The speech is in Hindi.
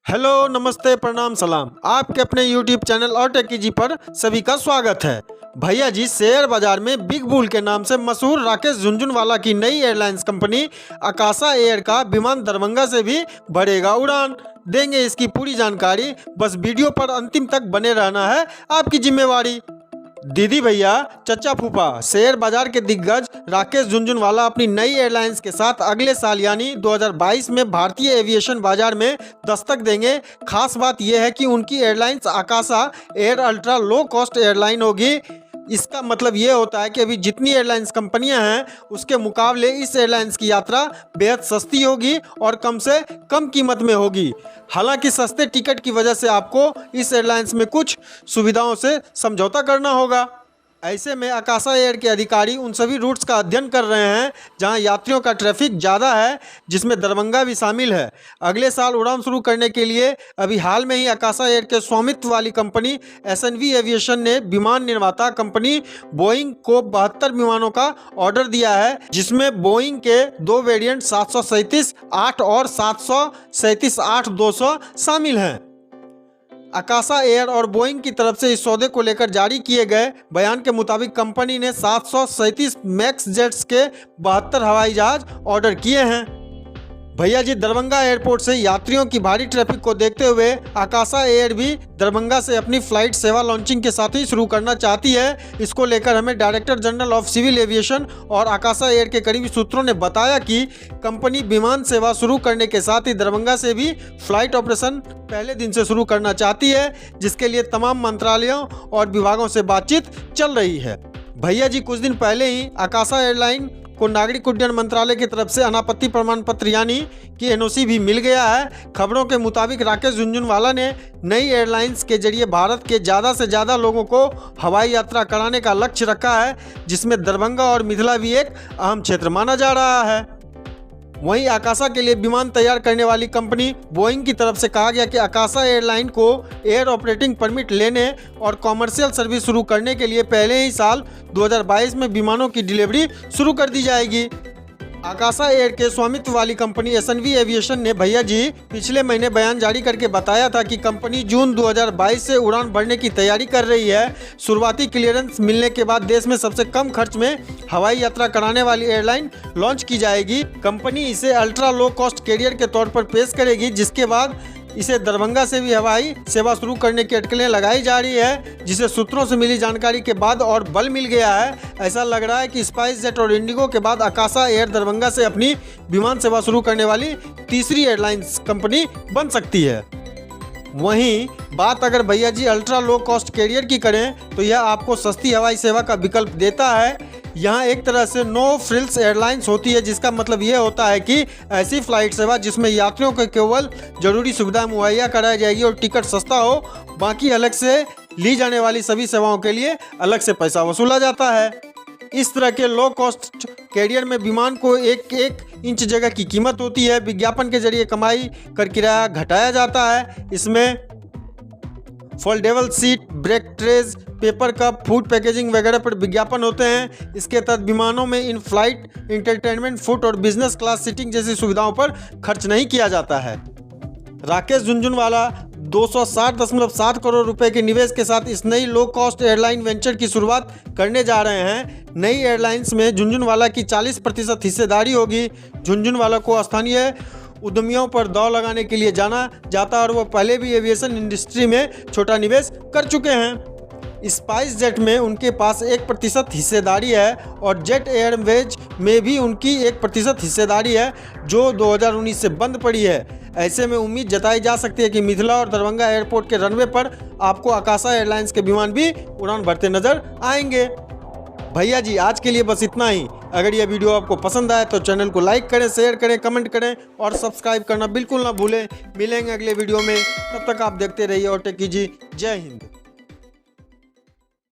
हेलो, नमस्ते, प्रणाम, सलाम। आपके अपने यूट्यूब चैनल और टेकी जी पर सभी का स्वागत है। भैया जी, शेयर बाजार में बिग बुल के नाम से मशहूर राकेश झुनझुनवाला की नई एयरलाइंस कंपनी आकाशा एयर का विमान दरभंगा से भी भरेगा उड़ान। देंगे इसकी पूरी जानकारी, बस वीडियो पर अंतिम तक बने रहना है आपकी जिम्मेवारी। दीदी भैया, चचा फूफा, शेयर बाजार के दिग्गज राकेश झुनझुनवाला अपनी नई एयरलाइंस के साथ अगले साल यानी 2022 में भारतीय एविएशन बाजार में दस्तक देंगे। खास बात यह है कि उनकी airlines Akasa Air ultra low cost airline होगी। इसका मतलब ये होता है कि अभी जितनी एयरलाइंस कंपनियां हैं उसके मुकाबले इस एयरलाइंस की यात्रा बेहद सस्ती होगी और कम से कम कीमत में होगी। हालांकि सस्ते टिकट की वजह से आपको इस एयरलाइंस में कुछ सुविधाओं से समझौता करना होगा। ऐसे में आकाशा एयर के अधिकारी उन सभी रूट्स का अध्ययन कर रहे हैं जहां यात्रियों का ट्रैफिक ज़्यादा है, जिसमें दरभंगा भी शामिल है। अगले साल उड़ान शुरू करने के लिए अभी हाल में ही आकाशा एयर के स्वामित्व वाली कंपनी एसएनवी एविएशन ने विमान निर्माता कंपनी बोइंग को 72 विमानों का ऑर्डर दिया है, जिसमें बोइंग के 2 वेरिएंट 737-8 और 737-8-200 शामिल हैं। आकाशा एयर और बोइंग की तरफ से इस सौदे को लेकर जारी किए गए बयान के मुताबिक कंपनी ने 737 मैक्स जेट्स के 72 हवाई जहाज ऑर्डर किए हैं। भैया जी, दरभंगा एयरपोर्ट से यात्रियों की भारी ट्रैफिक को देखते हुए आकाशा एयर भी दरभंगा से अपनी फ्लाइट सेवा लॉन्चिंग के साथ ही शुरू करना चाहती है। इसको लेकर हमें director general of civil aviation और आकाशा एयर के करीबी सूत्रों ने बताया कि कंपनी विमान सेवा शुरू करने के साथ ही दरभंगा से भी फ्लाइट ऑपरेशन पहले दिन से शुरू करना चाहती है, जिसके लिए तमाम मंत्रालयों और विभागों से बातचीत चल रही है। भैया जी, कुछ दिन पहले ही आकाशा एयरलाइन को नागरिक उड्डयन मंत्रालय की तरफ से अनापत्ति प्रमाण पत्र यानी कि एनओसी भी मिल गया है। खबरों के मुताबिक राकेश झुनझुनवाला ने नई एयरलाइंस के जरिए भारत के ज़्यादा से ज़्यादा लोगों को हवाई यात्रा कराने का लक्ष्य रखा है, जिसमें दरभंगा और मिथिला भी एक अहम क्षेत्र माना जा रहा है। वहीं आकाशा के लिए विमान तैयार करने वाली कंपनी बोइंग की तरफ से कहा गया कि आकाशा एयरलाइन को एयर ऑपरेटिंग परमिट लेने और कॉमर्शियल सर्विस शुरू करने के लिए पहले ही साल 2022 में विमानों की डिलीवरी शुरू कर दी जाएगी। आकाशा एयर के स्वामित्व वाली कंपनी एसएनवी एविएशन ने भैया जी पिछले महीने बयान जारी करके बताया था कि कंपनी जून 2022 से उड़ान भरने की तैयारी कर रही है। शुरुआती क्लियरेंस मिलने के बाद देश में सबसे कम खर्च में हवाई यात्रा कराने वाली एयरलाइन लॉन्च की जाएगी। कंपनी इसे अल्ट्रा लो कॉस्ट कैरियर के तौर पर पेश करेगी, जिसके बाद इसे दरभंगा से भी हवाई सेवा शुरू करने की अटकलें लगाई जा रही है, जिसे सूत्रों से मिली जानकारी के बाद और बल मिल गया है। ऐसा लग रहा है कि स्पाइस जेट और इंडिगो के बाद आकाशा एयर दरभंगा से अपनी विमान सेवा शुरू करने वाली तीसरी एयरलाइंस कंपनी बन सकती है। वहीं बात अगर भैया जी अल्ट्रा लो कॉस्ट कैरियर की करें तो यह आपको सस्ती हवाई सेवा का विकल्प देता है। यहाँ एक तरह से नो फ्रिल्स एयरलाइंस होती है, जिसका मतलब यह होता है कि ऐसी फ्लाइट सेवा जिसमें यात्रियों को केवल जरूरी सुविधा मुहैया कराई जाएगी और टिकट सस्ता हो, बाकी अलग से ली जाने वाली सभी सेवाओं के लिए अलग से पैसा वसूला जाता है। इस तरह के लो कॉस्ट कैरियर में विमान को एक इंच जगह की कीमत होती है। विज्ञापन के जरिए कमाई कर किराया घटाया जाता है। इसमें फोल्डेबल सीट, ब्रेक trays, paper cup, food packaging वगैरह पर विज्ञापन होते हैं। इसके तहत विमानों में इन फ्लाइट इंटरटेनमेंट, फूड और बिजनेस क्लास सीटिंग जैसी सुविधाओं पर खर्च नहीं किया जाता है। राकेश झुनझुनवाला 260.7 करोड़ रुपए के निवेश के साथ इस नई लो कॉस्ट एयरलाइन वेंचर की शुरुआत करने जा रहे हैं। नई एयरलाइंस में झुनझुनवाला की 40% हिस्सेदारी होगी। झुनझुनवाला को स्थानीय उद्यमियों पर दांव लगाने के लिए जाना जाता है और वो पहले भी एविएशन इंडस्ट्री में छोटा निवेश कर चुके हैं। स्पाइस जेट में उनके पास 1% हिस्सेदारी है और जेट एयरवेज में भी उनकी 1% हिस्सेदारी है, जो 2019 से बंद पड़ी है। ऐसे में उम्मीद जताई जा सकती है कि मिथिला और दरभंगा एयरपोर्ट के रनवे पर आपको आकाशा एयरलाइंस के विमान भी उड़ान भरते नजर आएंगे। भैया जी, आज के लिए बस इतना ही। अगर यह वीडियो आपको पसंद आए तो चैनल को लाइक करें, शेयर करें, कमेंट करें और सब्सक्राइब करना बिल्कुल ना भूलें। मिलेंगे अगले वीडियो में, तब तक आप देखते रहिए और टेकी जी। जय हिंद।